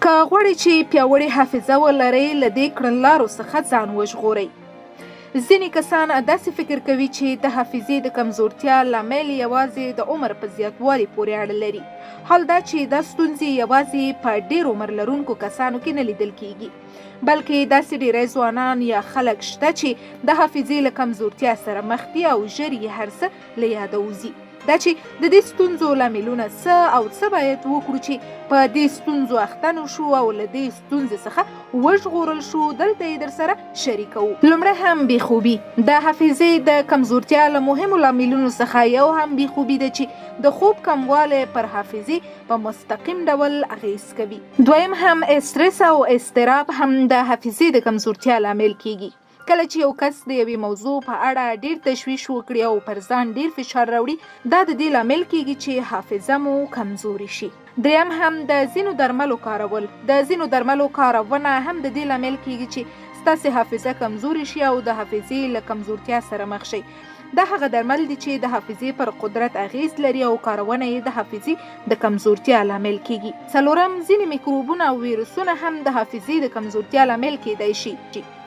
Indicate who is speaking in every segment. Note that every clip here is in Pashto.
Speaker 1: که غواړئ چې پیاوړې حافظه ولرئ له دې کړنلارو څخه ځان وژغورئ. ځینې کسان داسې فکر کوي چې د حافظې د کمزورتیا لامل یوازې د عمر په زیاتوالي پورې اړه لري. حال دا چې دا ستونزې یوازې په ډېر عمر لرونکو کسانو کې نه لیدل کیږي، بلکې داسې ډېری ځوانان یا خلک شته چې د حافظې له کمزورتیا سره مخ دي او ژر یې هر څه له یاده وځي. دا چې د دې ستونزو لاملونه څه او څه باید وکړو چې په دې ستونزو اخته نه شو او له دې ستونزې څخه وژغورل شو، دلته یې درسره شریکوو. لومړی هم بېخوبي. د حافظې د کمزورتیا له مهمو لاملونو څخه یو هم بېخوبي ده چې د خوب کموالی پر حافظې په مستقیم ډول اغیز کوي. دویم هم استرس او اضطراب هم د حافظې د کمزورتیا لامل کیږي. کله چې یو کس د یوې موضوع په اړه ډیر تشویش وکړي او پر ځان ډیر فشار راوړي، دا د دې لامل کیږي چې حافظه مو کمزوري شي. دریم هم د ځینو درملو کارول. د ځینو درملو کارونه هم د دې لامل کیږي چې ستاسو حافظه کمزوري شي او د حافظې له کمزورتیا سره مخ شي. دا هغه درمل دي چې د حافظې پر قدرت اغیز لري او کارونه یې د حافظې د کمزورتیا لامل کیږي. څلورم، ځینې میکروبونه او ویروسونه هم د حافظې د کمزورتیا لامل کیدای شي.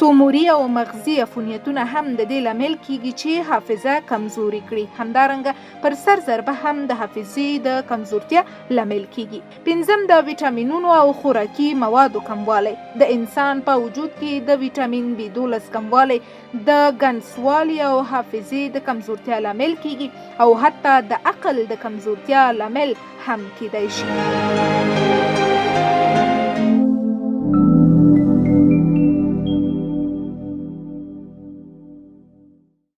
Speaker 1: توموري او مغزي عفونیتونه هم د دې لامل کیږي چې حافظه کمزوري کړي. همدارنګه پر سر ضربه هم د حافظې د کمزورتیا لامل کیږي. پنځم، د ویټامینونو او خوراکي موادو کموالی. د انسان په وجود کې د ویټامین B12 کموالی د ګنسوالي او حافظې د کمزورتیا لامل کیږي او حتی د عقل د کمزورتیا لامل هم کیدای شي.